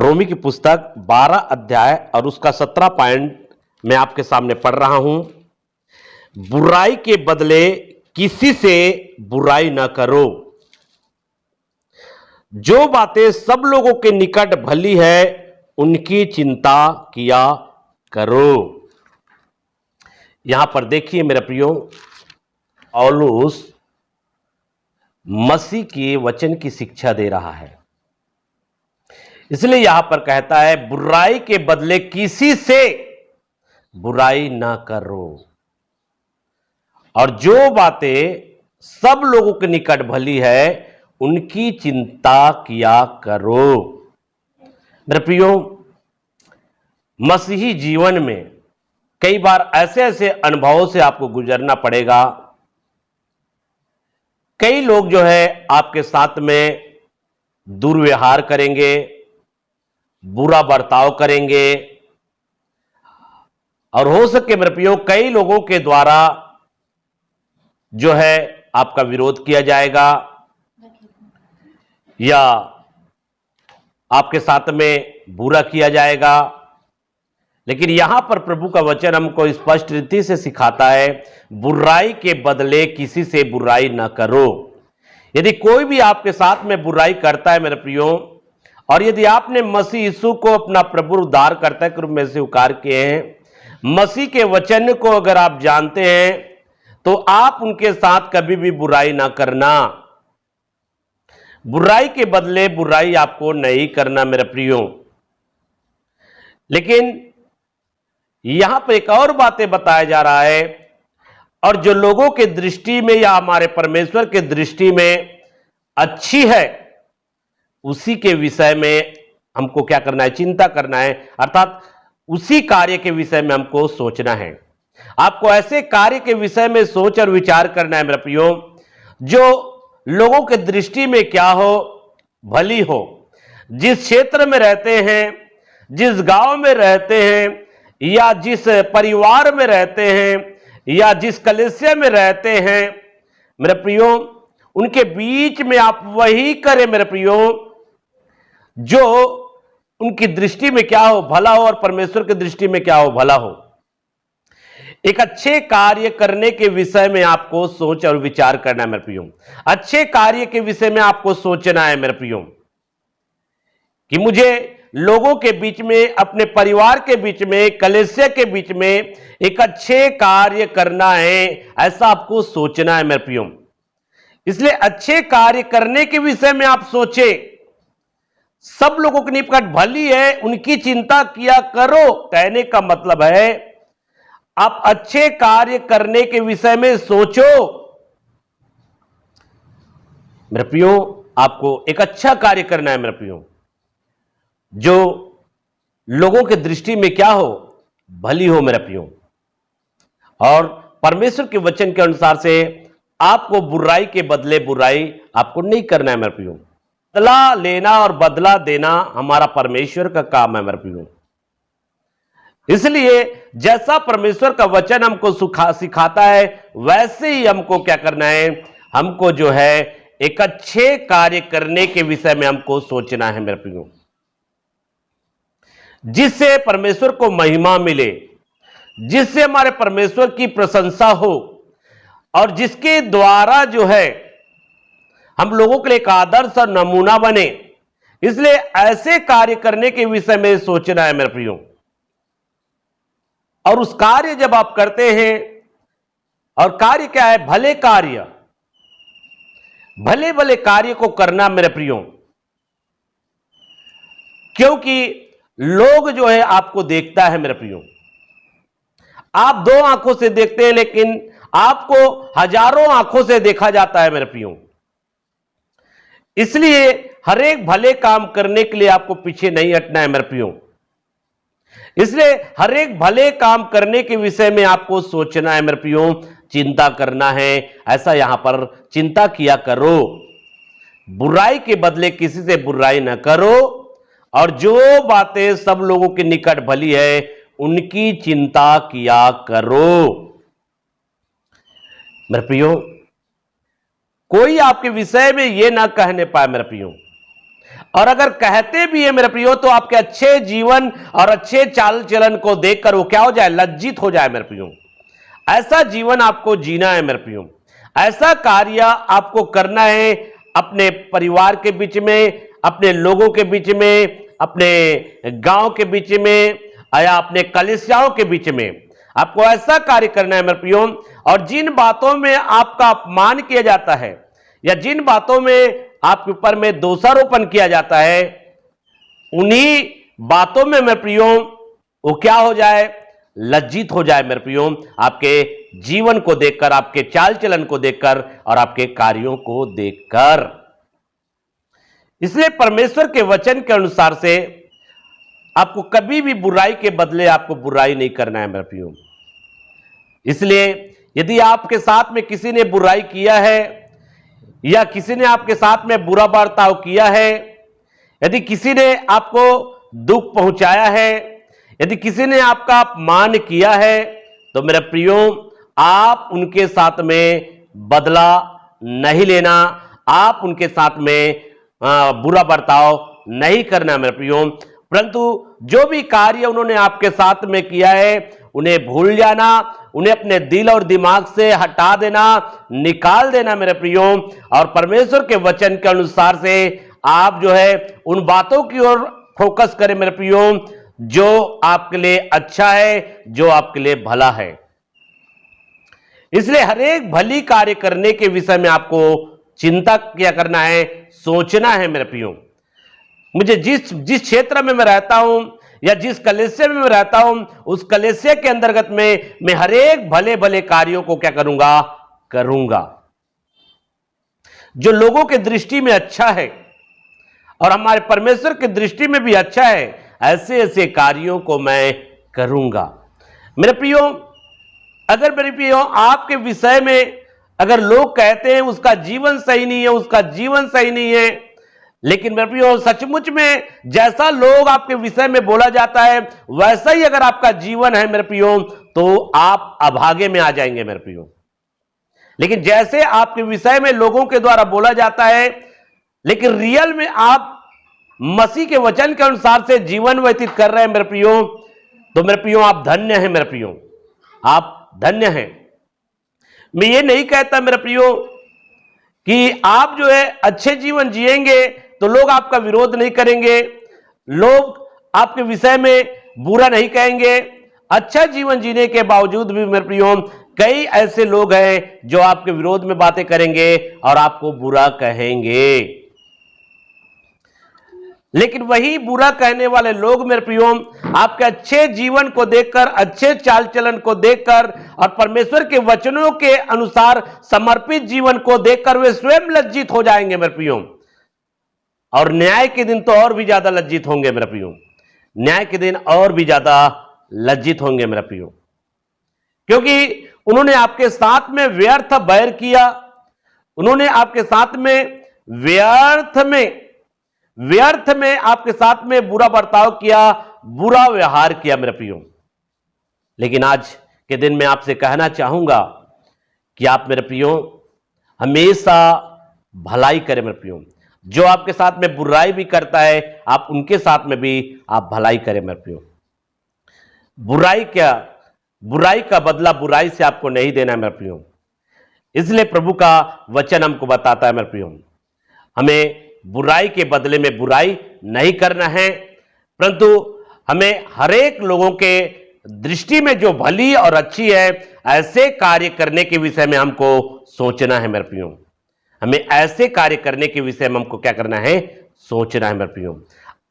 रोमी की पुस्तक 12 अध्याय और उसका 17 पॉइंट मैं आपके सामने पढ़ रहा हूं। बुराई के बदले किसी से बुराई ना करो। जो बातें सब लोगों के निकट भली है उनकी चिंता किया करो। यहां पर देखिए मेरे प्रियो, पौलुस मसीह के वचन की शिक्षा दे रहा है। इसलिए यहां पर कहता है बुराई के बदले किसी से बुराई ना करो, और जो बातें सब लोगों के निकट भली है उनकी चिंता किया करो। मेरे प्रियो, मसीही जीवन में कई बार ऐसे ऐसे अनुभवों से आपको गुजरना पड़ेगा। कई लोग जो है आपके साथ में दुर्व्यवहार करेंगे, बुरा बर्ताव करेंगे, और हो सके मेरे प्रियो कई लोगों के द्वारा जो है आपका विरोध किया जाएगा या आपके साथ में बुरा किया जाएगा। लेकिन यहां पर प्रभु का वचन हमको स्पष्ट रीति से सिखाता है बुराई के बदले किसी से बुराई ना करो। यदि कोई भी आपके साथ में बुराई करता है मेरे प्रियो, और यदि आपने मसीह यीशु को अपना प्रभु उद्धार करता के रूप में स्वीकार किए हैं, मसीह के वचन को अगर आप जानते हैं, तो आप उनके साथ कभी भी बुराई ना करना। बुराई के बदले बुराई आपको नहीं करना मेरे प्रियो। लेकिन यहां पर एक और बातें बताया जा रहा है, और जो लोगों के दृष्टि में या हमारे परमेश्वर के दृष्टि में अच्छी है उसी के विषय में हमको क्या करना है, चिंता करना है। अर्थात उसी कार्य के विषय में हमको सोचना है। आपको ऐसे कार्य के विषय में सोच और विचार करना है मेरे प्रियो जो लोगों के दृष्टि में क्या हो, भली हो। जिस क्षेत्र में रहते हैं, जिस गांव में रहते हैं, या जिस परिवार में रहते हैं, या जिस कलीसिया में रहते हैं मेरे प्रियो, उनके बीच में आप वही करें मेरे प्रियो जो उनकी दृष्टि में क्या हो, भला हो, और परमेश्वर की दृष्टि में क्या हो, भला हो। एक अच्छे कार्य करने के विषय में आपको सोच और विचार करना है मेरे प्रियो। अच्छे कार्य के विषय में आपको सोचना है मेरे प्रियो कि मुझे लोगों के बीच में, अपने परिवार के बीच में, कलीसिया के बीच में एक अच्छे कार्य करना है, ऐसा आपको सोचना है मेरे प्रियो। इसलिए अच्छे कार्य करने के विषय में आप सोचे। सब लोगों के निकट भली है उनकी चिंता किया करो। कहने का मतलब है आप अच्छे कार्य करने के विषय में सोचो मेरे प्रियो। आपको एक अच्छा कार्य करना है मेरे प्रियो जो लोगों के दृष्टि में क्या हो, भली हो मेरे प्रियो। और परमेश्वर के वचन के अनुसार से आपको बुराई के बदले बुराई आपको नहीं करना है मेरे प्रियो। बदला लेना और बदला देना हमारा परमेश्वर का काम है मेरे प्रियो। इसलिए जैसा परमेश्वर का वचन हमको सिखाता है वैसे ही हमको क्या करना है, हमको जो है एक अच्छे कार्य करने के विषय में हमको सोचना है मेरे प्रियो, जिससे परमेश्वर को महिमा मिले, जिससे हमारे परमेश्वर की प्रशंसा हो, और जिसके द्वारा जो है हम लोगों के लिए एक आदर्श और नमूना बने। इसलिए ऐसे कार्य करने के विषय में सोचना है मेरे प्रियो। और उस कार्य जब आप करते हैं, और कार्य क्या है, भले कार्य, भले भले कार्य को करना मेरे प्रियो, क्योंकि लोग जो है आपको देखता है मेरे प्रियो। आप दो आंखों से देखते हैं लेकिन आपको हजारों आंखों से देखा जाता है मेरे प्रियो। इसलिए हर एक भले काम करने के लिए आपको पीछे नहीं हटना है मेरे प्रियो। इसलिए हर एक भले काम करने के विषय में आपको सोचना है मेरे प्रियो, चिंता करना है। ऐसा यहां पर चिंता किया करो। बुराई के बदले किसी से बुराई ना करो, और जो बातें सब लोगों के निकट भली है उनकी चिंता किया करो मेरे प्रियो। कोई आपके विषय में यह ना कहने पाए मेरे प्रियो, और अगर कहते भी है मेरे प्रियो, तो आपके अच्छे जीवन और अच्छे चाल चलन को देखकर वो क्या हो जाए, लज्जित हो जाए मेरे प्रियो। ऐसा जीवन आपको जीना है मेरे प्रियो, ऐसा कार्य आपको करना है अपने परिवार के बीच में, अपने लोगों के बीच में, अपने गांव के बीच में या अपने कलीसियाओं के बीच में आपको ऐसा कार्य करना है मेरे प्रियो। और जिन बातों में आपका अपमान किया जाता है या जिन बातों में आपके ऊपर में दोषारोपण किया जाता है, उन्हीं बातों में मेरे प्रियो वो क्या हो जाए, लज्जित हो जाए मेरे प्रियो, आपके जीवन को देखकर, आपके चाल चलन को देखकर और आपके कार्यों को देखकर। इसलिए परमेश्वर के वचन के अनुसार से आपको कभी भी बुराई के बदले आपको बुराई नहीं करना है मेरे प्रियो। इसलिए यदि आपके साथ में किसी ने बुराई किया है या किसी ने आपके साथ में बुरा बर्ताव किया है, यदि किसी ने आपको दुख पहुंचाया है, यदि किसी ने आपका अपमान किया है, तो मेरे प्रियो आप उनके साथ में बदला नहीं लेना, आप उनके साथ में बुरा बर्ताव नहीं करना मेरे प्रियो, परंतु जो भी कार्य उन्होंने आपके साथ में किया है उन्हें भूल जाना, उन्हें अपने दिल और दिमाग से हटा देना, निकाल देना मेरे प्रियो। और परमेश्वर के वचन के अनुसार से आप जो है उन बातों की ओर फोकस करें मेरे प्रियो जो आपके लिए अच्छा है, जो आपके लिए भला है। इसलिए हर एक भली कार्य करने के विषय में आपको चिंता क्या करना है, सोचना है मेरे प्रियो। मुझे जिस क्षेत्र में मैं रहता हूं या जिस कलीसिया में मैं रहता हूं, उस कलीसिया के अंतर्गत में मैं हर एक भले भले कार्यों को क्या करूंगा जो लोगों के दृष्टि में अच्छा है और हमारे परमेश्वर की दृष्टि में भी अच्छा है, ऐसे ऐसे कार्यों को मैं करूंगा मेरे प्रियो। अगर मेरे प्रियो आपके विषय में अगर लोग कहते हैं उसका जीवन सही नहीं है, उसका जीवन सही नहीं है, लेकिन मेरे प्रियो सचमुच में जैसा लोग आपके विषय में बोला जाता है वैसा ही अगर आपका जीवन है मेरे प्रियो, तो आप अभागे में आ जाएंगे मेरे प्रियो। लेकिन जैसे आपके विषय में लोगों के द्वारा बोला जाता है, लेकिन रियल में आप मसीह के वचन के अनुसार से जीवन व्यतीत कर रहे हैं मेरे प्रियो, तो मेरे प्रियो आप धन्य हैं मेरे प्रियो, आप धन्य हैं। मैं ये नहीं कहता मेरे प्रियो कि आप जो है अच्छे जीवन जिएंगे तो लोग आपका विरोध नहीं करेंगे, लोग आपके विषय में बुरा नहीं कहेंगे। अच्छा जीवन जीने के बावजूद भी मेरे प्रियो कई ऐसे लोग हैं जो आपके विरोध में बातें करेंगे और आपको बुरा कहेंगे। लेकिन वही बुरा कहने वाले लोग मेरे प्रियो आपके अच्छे जीवन को देखकर, अच्छे चाल चलन को देखकर और परमेश्वर के वचनों के अनुसार समर्पित जीवन को देखकर वे स्वयं लज्जित हो जाएंगे मेरे प्रियो। और न्याय के दिन तो और भी ज्यादा लज्जित होंगे मेरे प्रियो, न्याय के दिन और भी ज्यादा लज्जित होंगे मेरे प्रियो, क्योंकि उन्होंने आपके साथ में व्यर्थ बैर किया, उन्होंने आपके साथ में व्यर्थ में आपके साथ में बुरा बर्ताव किया, बुरा व्यवहार किया मेरे प्रियो। लेकिन आज के दिन मैं आपसे कहना चाहूंगा कि आप मेरे प्रियो हमेशा भलाई करें मेरे प्रियो। जो आपके साथ में बुराई भी करता है आप उनके साथ में भी आप भलाई करें मेरे प्रियो। बुराई का बदला बुराई से आपको नहीं देना है मेरे प्रियो। इसलिए प्रभु का वचन हमको बताता है मेरे प्रियो, हमें बुराई के बदले में बुराई नहीं करना है, परंतु हमें हरेक लोगों के दृष्टि में जो भली और अच्छी है ऐसे कार्य करने के विषय में हमको सोचना है मेरे प्रियो। हमें ऐसे कार्य करने के विषय में हमको क्या करना है, सोचना है मेरे प्रियो।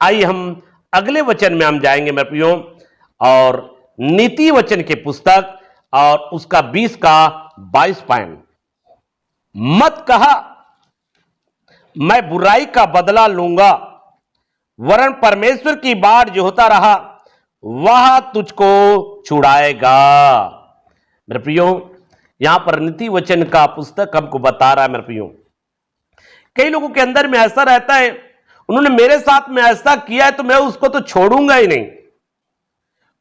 आइए हम अगले वचन में हम जाएंगे मेरे प्रियो, और नीति वचन के पुस्तक और उसका 20 का 22 पॉइंट, मत कहा मैं बुराई का बदला लूंगा, वरन परमेश्वर की बाट जो होता रहा वह तुझको छुड़ाएगा। मेरे प्रियो यहां पर नीति वचन का पुस्तक हमको बता रहा है मेरे प्रियो, कई लोगों के अंदर में ऐसा रहता है उन्होंने मेरे साथ में ऐसा किया है तो मैं उसको तो छोड़ूंगा ही नहीं,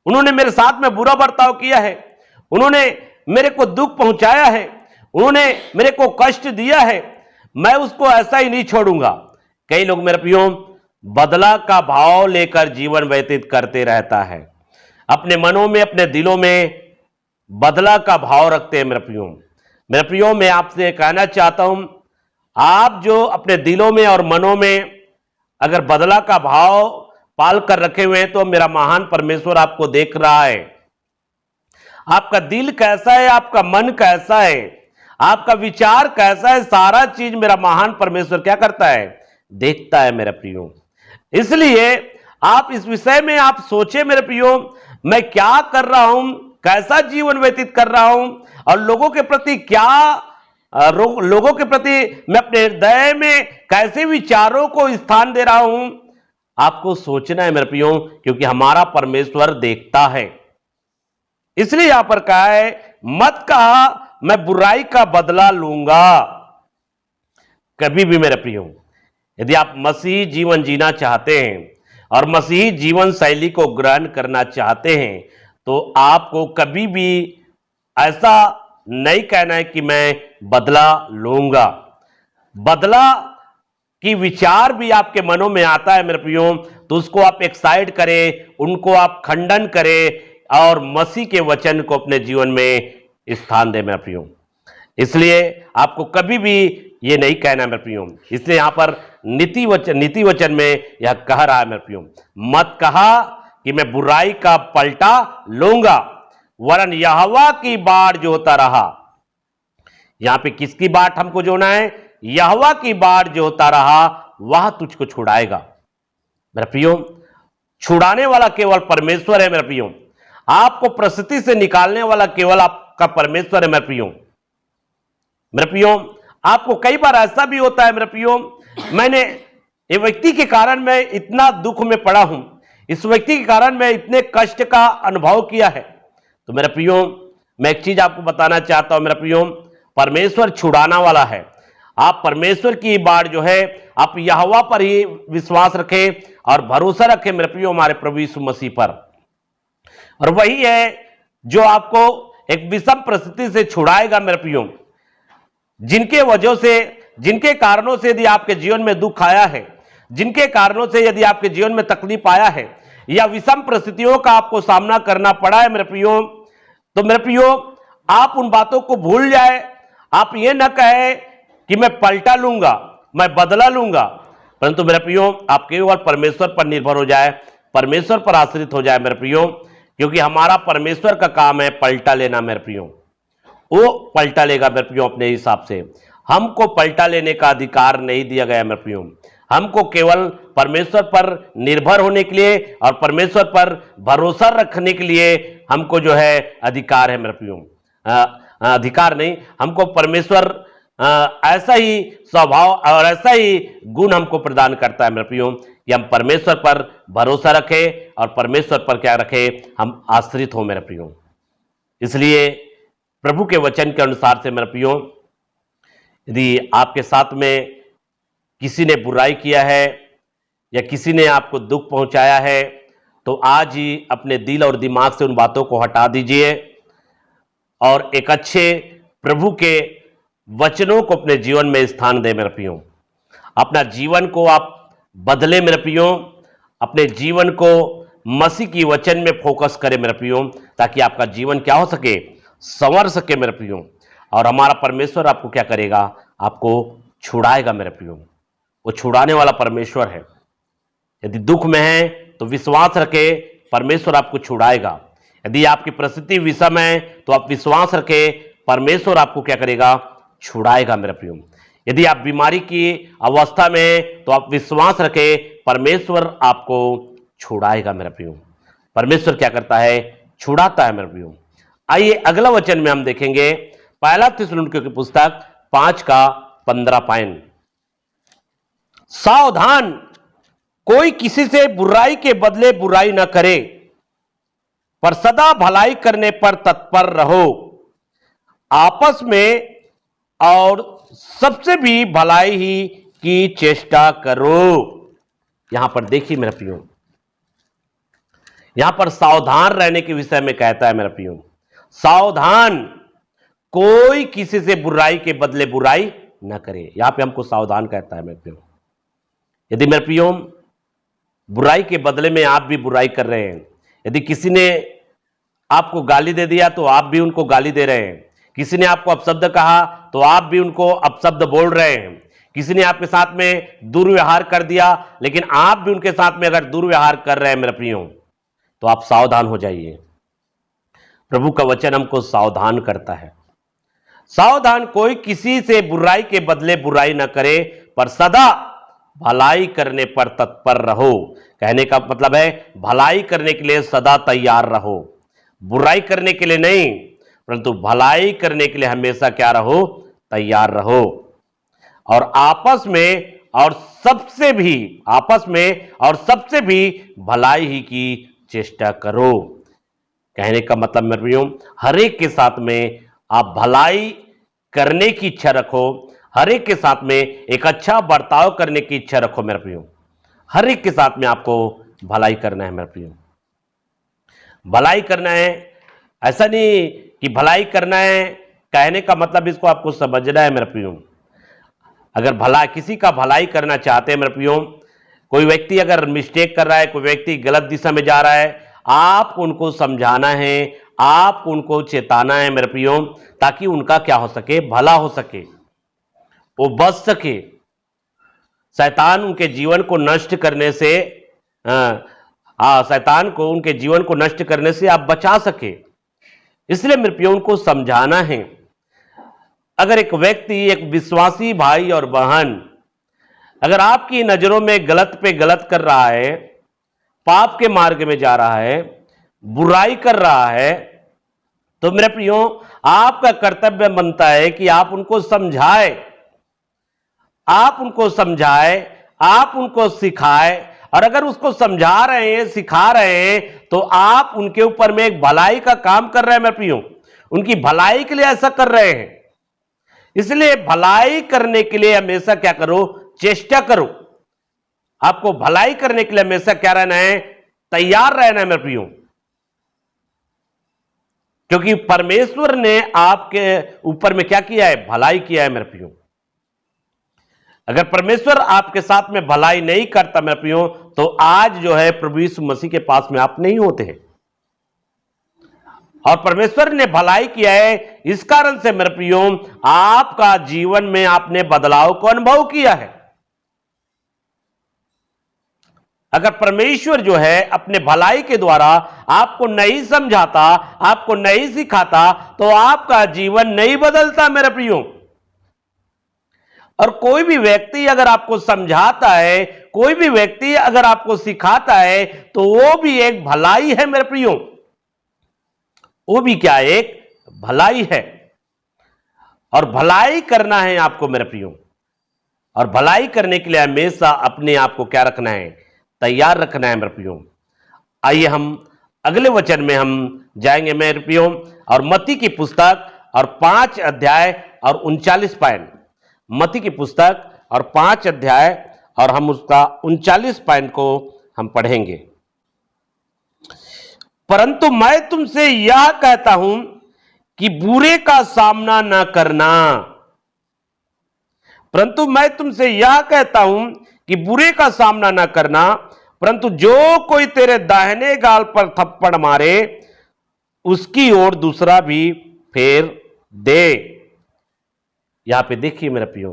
उन्होंने मेरे साथ में बुरा बर्ताव किया है, उन्होंने मेरे को दुख पहुंचाया है, उन्होंने मेरे को कष्ट दिया है, मैं उसको ऐसा ही नहीं छोड़ूंगा। कई लोग मेरे प्रियो बदला का भाव लेकर जीवन व्यतीत करते रहता है। अपने मनों में, अपने दिलों में बदला का भाव रखते हैं। मेरे प्रियो, मैं आपसे कहना चाहता हूं, आप जो अपने दिलों में और मनों में अगर बदला का भाव पाल कर रखे हुए हैं, तो मेरा महान परमेश्वर आपको देख रहा है। आपका दिल कैसा है, आपका मन कैसा है, आपका विचार कैसा है, सारा चीज मेरा महान परमेश्वर क्या करता है, देखता है मेरे प्रियो। इसलिए आप इस विषय में आप सोचे मेरे प्रियो, मैं क्या कर रहा हूं, कैसा जीवन व्यतीत कर रहा हूं, और लोगों के प्रति लोगों के प्रति मैं अपने हृदय में कैसे विचारों को स्थान दे रहा हूं। आपको सोचना है मेरे प्रियो, क्योंकि हमारा परमेश्वर देखता है। इसलिए यहां पर कहा है, मत कहा मैं बुराई का बदला लूंगा। कभी भी मेरे प्रियो, यदि आप मसीही जीवन जीना चाहते हैं और मसीही जीवन शैली को ग्रहण करना चाहते हैं, तो आपको कभी भी ऐसा नहीं कहना है कि मैं बदला लूंगा। बदला की विचार भी आपके मनों में आता है मेरे प्रियो, तो उसको आप एक्साइड करें, उनको आप खंडन करें और मसीह के वचन को अपने जीवन में स्थान दें मेरे प्रियो। इसलिए आपको कभी भी ये नहीं कहना मेरे प्रियो। इसलिए यहां पर नीति वचन में यह कह रहा है मेरे प्रियो, मत कहा कि मैं बुराई का पलटा लूंगा, वरन यहोवा की बाट जोता रहा। यहां पे किसकी बाट हमको जोना है, यहोवा की बाट जोता रहा, वह तुझको छुड़ाएगा। मेरे प्रियो, छुड़ाने वाला केवल परमेश्वर है मेरे प्रियो। आपको परिस्थिति से निकालने वाला केवल आपका परमेश्वर है मेरे प्रियो। मेरे प्रियो, आपको कई बार ऐसा भी होता है मेरे प्रियो, मैंने ये व्यक्ति के कारण मैं इतना दुख में पड़ा हूं, इस व्यक्ति के कारण मैं इतने कष्ट का अनुभव किया है। तो मेरे प्रियो, मैं एक चीज आपको बताना चाहता हूं मेरे प्रियो, परमेश्वर छुड़ाना वाला है। आप परमेश्वर की बात जो है, आप यहोवा पर ही विश्वास रखें और भरोसा रखें मेरे प्रियो, हमारे प्रभु यीशु मसीह पर। और वही है जो आपको एक विषम परिस्थिति से छुड़ाएगा मेरे प्रियो। जिनके वजह से, जिनके कारणों से यदि आपके जीवन में दुख आया है, जिनके कारणों से यदि आपके जीवन में तकलीफ आया है, या विषम परिस्थितियों का आपको सामना करना पड़ा है मेरे प्रियो, तो मेरे प्रियो, आप उन बातों को भूल जाए। आप ये न कहे कि मैं पलटा लूंगा, मैं बदला लूंगा, परंतु मेरे प्रियो, आप केवल परमेश्वर पर निर्भर हो जाए, परमेश्वर पर आश्रित हो जाए मेरे प्रियो, क्योंकि हमारा परमेश्वर का काम है पलटा लेना मेरे प्रियो। वो पलटा लेगा मेरे प्रियो अपने हिसाब से। हमको पलटा लेने का अधिकार नहीं दिया गया मेरे प्रियो। हमको केवल परमेश्वर पर निर्भर होने के लिए और परमेश्वर पर भरोसा रखने के लिए हमको जो है अधिकार है मेरे प्रियो। अधिकार नहीं, हमको परमेश्वर ऐसा ही स्वभाव और ऐसा ही गुण हमको प्रदान करता है मेरे प्रियो कि हम परमेश्वर पर भरोसा रखें और परमेश्वर पर क्या रखें, हम आश्रित हो मेरे प्रियो। इसलिए प्रभु के वचन के अनुसार से मेरे प्रियो, यदि आपके साथ में किसी ने बुराई किया है या किसी ने आपको दुख पहुंचाया है, तो आज ही अपने दिल और दिमाग से उन बातों को हटा दीजिए और एक अच्छे प्रभु के वचनों को अपने जीवन में स्थान दें मेरे प्रियो। अपना जीवन को आप बदले मेरे प्रियो, अपने जीवन को मसीह की वचन में फोकस करें मेरे प्रियो, ताकि आपका जीवन क्या हो सके, संवर सके मेरे प्रियो। और हमारा परमेश्वर आपको क्या करेगा, आपको छुड़ाएगा मेरे प्रियो। वो छुड़ाने वाला परमेश्वर है। यदि दुख में है तो विश्वास रखें, परमेश्वर आपको छुड़ाएगा। यदि आपकी परिस्थिति विषम है तो आप विश्वास रखें, परमेश्वर आपको क्या करेगा, छुड़ाएगा मेरे प्रियो। यदि आप बीमारी की अवस्था में हैं तो आप विश्वास रखें, परमेश्वर आपको छुड़ाएगा मेरे प्रियो। परमेश्वर क्या करता है, छुड़ाता है मेरे प्रियो। आइए अगला वचन में हम देखेंगे, पहला थिस्सलुनीकियों की पुस्तक 5:15। सावधान, कोई किसी से बुराई के बदले बुराई न करे, पर सदा भलाई करने पर तत्पर रहो। आपस में और सबसे भी भलाई ही की चेष्टा करो। यहां पर देखिए मेरे प्रियो, यहां पर सावधान रहने के विषय में कहता है मेरे प्रियो। सावधान, कोई किसी से बुराई के बदले बुराई न करे। यहां पे हमको सावधान कहता है मेरे प्रियो। यदि मेरे प्रियो बुराई के बदले में आप भी बुराई कर रहे हैं। यदि किसी ने आपको गाली दे दिया तो आप भी उनको गाली दे रहे हैं। किसी ने आपको अपशब्द कहा तो आप भी उनको अपशब्द बोल रहे हैं। किसी ने आपके साथ में दुर्व्यवहार कर दिया, लेकिन आप भी उनके साथ में अगर दुर्व्यवहार कर रहे हैं मेरे प्रियो, तो आप सावधान हो जाइए। प्रभु का वचन हमको सावधान करता है। सावधान, कोई किसी से बुराई के बदले बुराई न करे, पर सदा भलाई करने पर तत्पर रहो। कहने का मतलब है भलाई करने के लिए सदा तैयार रहो। बुराई करने के लिए नहीं, परंतु भलाई करने के लिए हमेशा क्या रहो? तैयार रहो। और आपस में और सबसे भी भलाई ही की चेष्टा करो। कहने का मतलब मेरे प्रियो, हर एक के साथ में आप भलाई करने की इच्छा रखो। हर एक के साथ में एक अच्छा बर्ताव करने की इच्छा रखो मेरे प्रियो। हर एक के साथ में आपको भलाई करना है मेरे प्रियो। भलाई करना है, ऐसा नहीं कि भलाई करना है कहने का मतलब इसको आपको समझना है मेरे प्रियो। अगर किसी का भलाई करना चाहते हैं मेरे प्रियो, कोई व्यक्ति अगर मिस्टेक कर रहा है, कोई व्यक्ति गलत दिशा में जा रहा है, आप उनको समझाना है, आप उनको चेताना है मेरे प्रियो, ताकि उनका क्या हो सके? भला हो सके, वो बच सके। शैतान उनके जीवन को नष्ट करने से शैतान को उनके जीवन को नष्ट करने से आप बचा सके। इसलिए मेरे प्रियो उनको समझाना है। अगर एक व्यक्ति, एक विश्वासी भाई और बहन अगर आपकी नजरों में गलत पे गलत कर रहा है, पाप के मार्ग में जा रहा है, बुराई कर रहा है, तो मेरे प्रियो आपका कर्तव्य बनता है कि आप उनको समझाए, आप उनको सिखाए। और अगर उसको समझा रहे हैं, सिखा रहे हैं, तो आप उनके ऊपर में एक भलाई का काम कर रहे हैं मेरे प्रियो, उनकी भलाई के लिए ऐसा कर रहे हैं। इसलिए भलाई करने के लिए हमेशा क्या करो? चेष्टा करो। आपको भलाई करने के लिए हमेशा क्या रहना है? तैयार रहना है मेरे प्रियो, क्योंकि परमेश्वर ने आपके ऊपर में क्या किया है? भलाई किया है मेरे प्रियो। अगर परमेश्वर आपके साथ में भलाई नहीं करता मेरे प्रियो, तो आज जो है प्रभु यीशु मसीह के पास में आप नहीं होते हैं। और परमेश्वर ने भलाई किया है, इस कारण से मेरे प्रियो आपका जीवन में आपने बदलाव को अनुभव किया है। अगर परमेश्वर जो है अपने भलाई के द्वारा आपको नहीं समझाता, आपको नहीं सिखाता, तो आपका जीवन नहीं बदलता मेरे प्रियो। और कोई भी व्यक्ति अगर आपको समझाता है, कोई भी व्यक्ति अगर आपको सिखाता है, तो वो भी एक भलाई है मेरे प्रियो। वो भी क्या? एक भलाई है। और भलाई करना है आपको मेरे प्रियो। और भलाई करने के लिए हमेशा अपने आप को क्या रखना है? तैयार रखना है मेरे प्रियो। आइए हम अगले वचन में हम जाएंगे मेरे प्रियो, और मत्ती की पुस्तक और 5 अध्याय और 39 पॉइंट। मत्ती की पुस्तक और 5 अध्याय और हम उसका 39 पॉइंट को हम पढ़ेंगे। परंतु मैं तुमसे यह कहता हूं कि बुरे का सामना न करना। परंतु मैं तुमसे यह कहता हूं कि बुरे का सामना न करना, परंतु जो कोई तेरे दाहिने गाल पर थप्पड़ मारे, उसकी ओर दूसरा भी फेर दे। यहां पे देखिए मेरे प्रियो,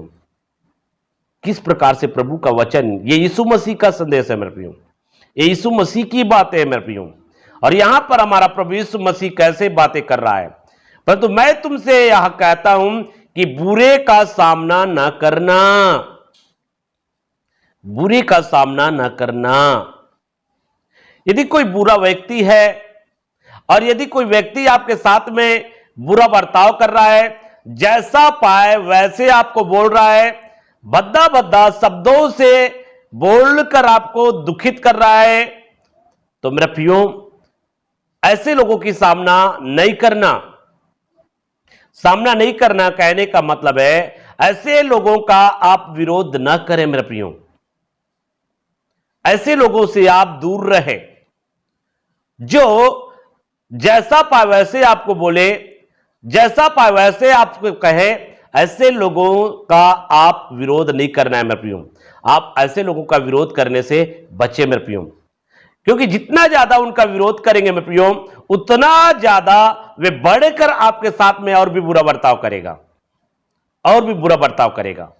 किस प्रकार से प्रभु का वचन, ये यीशु मसीह का संदेश है मेरे प्रियो, ये यीशु मसीह की बातें है मेरे प्रियो। और यहां पर हमारा प्रभु यीशु मसीह कैसे बातें कर रहा है। परंतु मैं तुमसे यह कहता हूं कि बुरे का सामना न करना, बुरे का सामना न करना। यदि कोई बुरा व्यक्ति है और यदि कोई व्यक्ति आपके साथ में बुरा बर्ताव कर रहा है, जैसा पाए वैसे आपको बोल रहा है, भद्दा भद्दा शब्दों से बोलकर आपको दुखित कर रहा है, तो मेरा प्रियो ऐसे लोगों की सामना नहीं करना। सामना नहीं करना कहने का मतलब है ऐसे लोगों का आप विरोध न करें मेरे प्रियो। ऐसे लोगों से आप दूर रहे, जो जैसा पाए वैसे आपको बोले, जैसा पाए वैसे आपको कहे, ऐसे लोगों का आप विरोध नहीं करना है मेरे प्रियो। आप ऐसे लोगों का विरोध करने से बचे मेरे प्रियो, क्योंकि जितना ज्यादा उनका विरोध करेंगे मेरे प्रियो, उतना ज्यादा वे बढ़कर आपके साथ में और भी बुरा बर्ताव करेगा, और भी बुरा बर्ताव करेगा।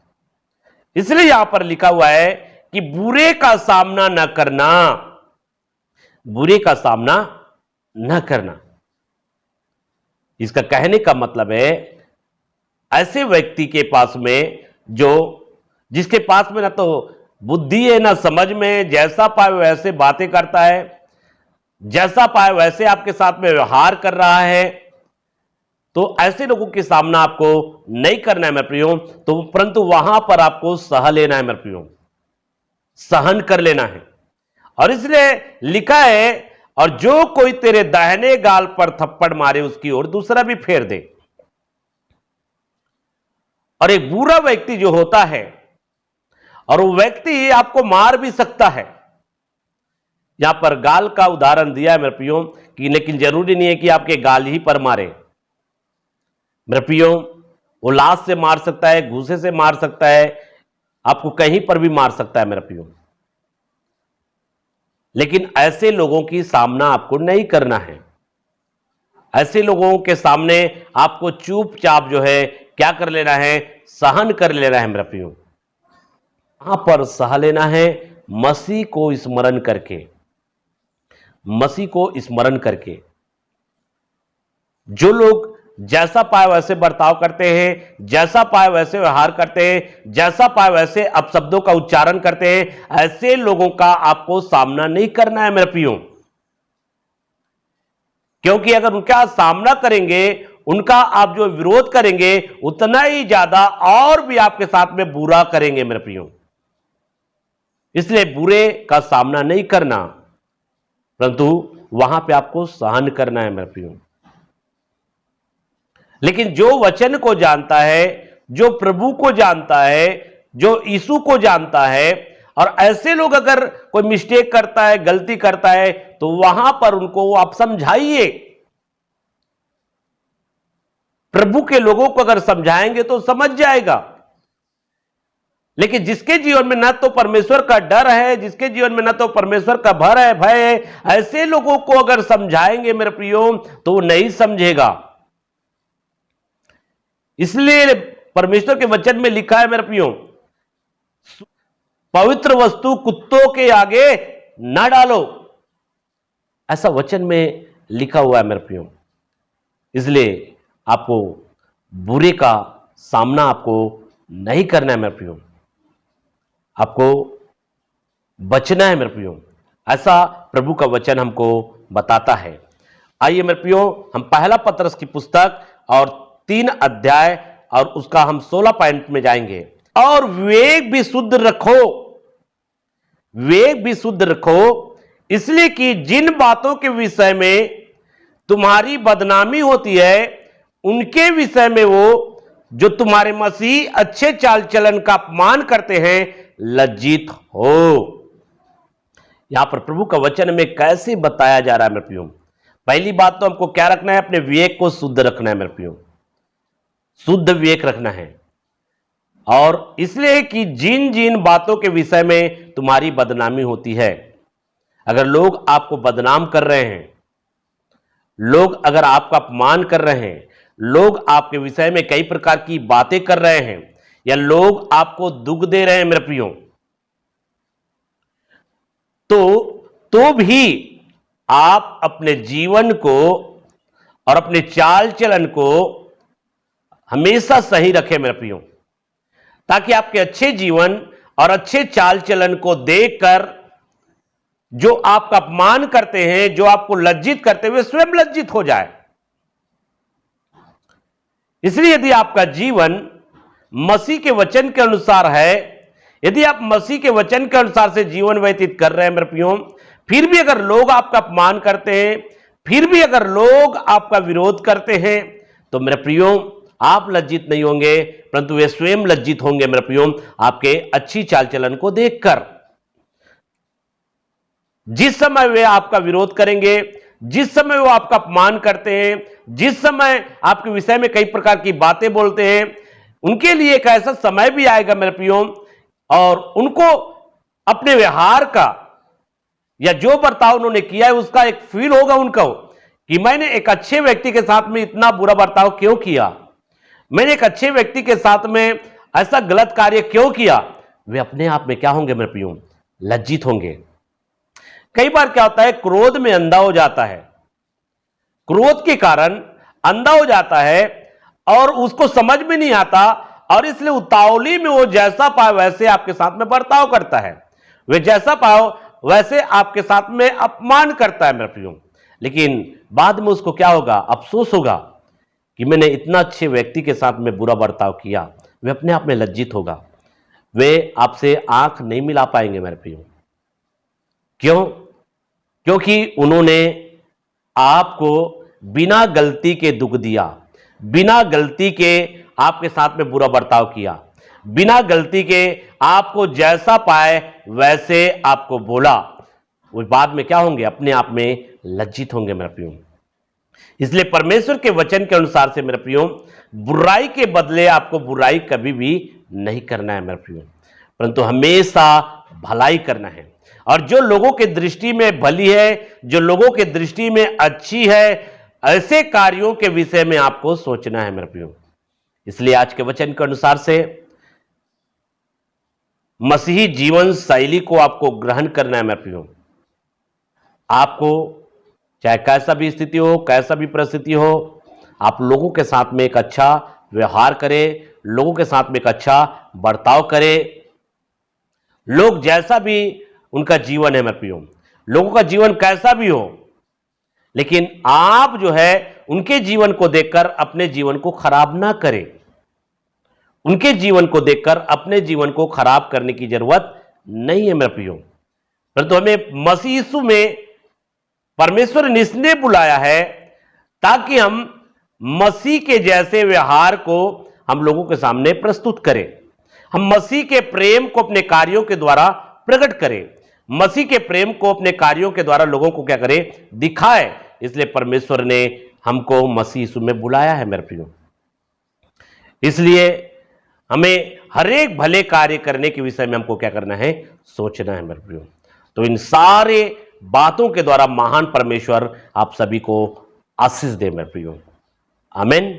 इसलिए यहां पर लिखा हुआ है कि बुरे का सामना न करना, बुरे का सामना न करना। इसका कहने का मतलब है ऐसे व्यक्ति के पास में जिसके पास में ना तो बुद्धि है ना समझ में, जैसा पाए वैसे बातें करता है, जैसा पाए वैसे आपके साथ में व्यवहार कर रहा है, तो ऐसे लोगों के सामना आपको नहीं करना है मेरे प्रियो, तो परंतु वहां पर आपको सह लेना है मेरे प्रियो, सहन कर लेना है। और इसलिए लिखा है, और जो कोई तेरे दाहिने गाल पर थप्पड़ मारे उसकी ओर दूसरा भी फेर दे। और एक बुरा व्यक्ति जो होता है, और वो व्यक्ति आपको मार भी सकता है। यहां पर गाल का उदाहरण दिया है मेरे प्रियो, कि लेकिन जरूरी नहीं है कि आपके गाल ही पर मारे मेरे प्रियो। वो लाश से मार सकता है, घूसे से मार सकता है, आपको कहीं पर भी मार सकता है मेरे प्रियो। लेकिन ऐसे लोगों की सामना आपको नहीं करना है। ऐसे लोगों के सामने आपको चुपचाप जो है क्या कर लेना है, सहन कर लेना है मेरे प्रियो। वहां पर सह लेना है मसीह को स्मरण करके, मसीह को स्मरण करके। जो लोग जैसा पाए वैसे बर्ताव करते हैं, जैसा पाए वैसे व्यवहार करते हैं, जैसा पाए वैसे अपशब्दों का उच्चारण करते हैं, ऐसे लोगों का आपको सामना नहीं करना है मेरे प्रियो। क्योंकि अगर उनका सामना करेंगे, उनका आप जो विरोध करेंगे, उतना ही ज्यादा और भी आपके साथ में बुरा करेंगे मेरे प्रियो। इसलिए बुरे का सामना नहीं करना, परंतु वहां पे आपको सहन करना है मेरे प्रियो। लेकिन जो वचन को जानता है, जो प्रभु को जानता है, जो यीशु को जानता है, और ऐसे लोग अगर कोई मिस्टेक करता है, गलती करता है, तो वहां पर उनको आप समझाइए। प्रभु के लोगों को अगर समझाएंगे तो समझ जाएगा। लेकिन जिसके जीवन में न तो परमेश्वर का डर है, जिसके जीवन में न तो परमेश्वर का भय है, ऐसे लोगों को अगर समझाएंगे मेरे प्रियो, तो वो नहीं समझेगा। इसलिए परमेश्वर के वचन में लिखा है मेरे प्रियो, पवित्र वस्तु कुत्तों के आगे ना डालो, ऐसा वचन में लिखा हुआ है मेरे प्रियो। इसलिए आपको बुरे का सामना आपको नहीं करना है मेरे प्रियो, आपको बचना है मेरे प्रियो। ऐसा प्रभु का वचन हमको बताता है। आइए मेरे प्रियो, हम पहला पत्रस की पुस्तक और 3 अध्याय और उसका हम 16 पॉइंट में जाएंगे। और विवेक भी शुद्ध रखो, विवेक भी शुद्ध रखो, इसलिए कि जिन बातों के विषय में तुम्हारी बदनामी होती है, उनके विषय में वो जो तुम्हारे मसीह अच्छे चाल चलन का अपमान करते हैं लज्जित हो। यहां पर प्रभु का वचन में कैसे बताया जा रहा है मेरे प्रियो। पहली बात तो हमको क्या रखना है, अपने विवेक को शुद्ध रखना है मेरे प्रियो, शुद्ध विवेक रखना है। और इसलिए कि जिन जिन बातों के विषय में तुम्हारी बदनामी होती है, अगर लोग आपको बदनाम कर रहे हैं, लोग अगर आपका अपमान कर रहे हैं, लोग आपके विषय में कई प्रकार की बातें कर रहे हैं, या लोग आपको दुख दे रहे हैं मेरे प्रियो, तो भी आप अपने जीवन को और अपने चाल चलन को हमेशा सही रखें मेरे प्रियो, ताकि आपके अच्छे जीवन और अच्छे चाल चलन को देखकर जो आपका अपमान करते हैं, जो आपको लज्जित करते हुए स्वयं लज्जित हो जाए। इसलिए यदि आपका जीवन मसीह के वचन के अनुसार है, यदि आप मसीह के वचन के अनुसार से जीवन व्यतीत कर रहे हैं मेरे प्रियो, फिर भी अगर लोग आपका अपमान करते हैं, फिर भी अगर लोग आपका विरोध करते हैं, तो मेरे प्रियो आप लज्जित नहीं होंगे, परंतु वे स्वयं लज्जित होंगे मेरे प्रियो, आपके अच्छी चाल चलन को देखकर। जिस समय वे आपका विरोध करेंगे, जिस समय वो आपका अपमान करते हैं, जिस समय आपके विषय में कई प्रकार की बातें बोलते हैं, उनके लिए एक ऐसा समय भी आएगा मेरे प्रियो, और उनको अपने व्यवहार का या जो बर्ताव उन्होंने किया है उसका एक फील होगा उनको कि मैंने एक अच्छे व्यक्ति के साथ में इतना बुरा बर्ताव क्यों किया, मैंने एक अच्छे व्यक्ति के साथ में ऐसा गलत कार्य क्यों किया। वे अपने आप में क्या होंगे मेरे प्रियो, लज्जित होंगे। कई बार क्या होता है, क्रोध में अंधा हो जाता है, क्रोध के कारण अंधा हो जाता है और उसको समझ में नहीं आता, और इसलिए उतावली में वो जैसा पाए वैसे आपके साथ में बर्ताव करता है, वे जैसा पाओ वैसे आपके साथ में अपमान करता है मेरे प्रियो। लेकिन बाद में उसको क्या होगा, अफसोस होगा कि मैंने इतना अच्छे व्यक्ति के साथ में बुरा बर्ताव किया। वे अपने आप में लज्जित होगा, वे आपसे आंख नहीं मिला पाएंगे मेरे प्रियो। क्यों? क्योंकि उन्होंने आपको बिना गलती के दुख दिया, बिना गलती के आपके साथ में बुरा बर्ताव किया, बिना गलती के आपको जैसा पाए वैसे आपको बोला। वो बाद में क्या होंगे, अपने आप में लज्जित होंगे मेरे प्रियो। इसलिए परमेश्वर के वचन के अनुसार से मेरे प्रियो, बुराई के बदले आपको बुराई कभी भी नहीं करना है मेरे प्रियो, परंतु हमेशा भलाई करना है। और जो लोगों के दृष्टि में भली है, जो लोगों के दृष्टि में अच्छी है, ऐसे कार्यों के विषय में आपको सोचना है मेरे प्रियो। इसलिए आज के वचन के अनुसार से मसीही जीवन शैली को आपको ग्रहण करना है मेरे प्रियो। आपको चाहे कैसा भी स्थिति हो, कैसा भी परिस्थिति हो, आप लोगों के साथ में एक अच्छा व्यवहार करें, लोगों के साथ में एक अच्छा बर्ताव करें। लोग जैसा भी उनका जीवन है मेरे प्रियो, लोगों का जीवन कैसा भी हो, लेकिन आप जो है उनके जीवन को देखकर अपने जीवन को खराब ना करें। उनके जीवन को देखकर अपने जीवन को खराब करने की जरूरत नहीं है मेरे प्रियो, परंतु हमें मसीह यीशु में परमेश्वर ने इसने बुलाया है ताकि हम मसीह के जैसे व्यवहार को हम लोगों के सामने प्रस्तुत करें। हम मसीह के प्रेम को अपने कार्यों के द्वारा प्रकट करें, मसीह के प्रेम को अपने कार्यों के द्वारा लोगों को क्या करें, दिखाए। इसलिए परमेश्वर ने हमको मसीह यीशु में बुलाया है मेरे प्रियो। इसलिए हमें हर एक भले कार्य करने के विषय में हमको क्या करना है, सोचना है मेरे प्रियो। तो इन सारे बातों के द्वारा महान परमेश्वर आप सभी को आशीष दे मेरे प्रियो। आमीन।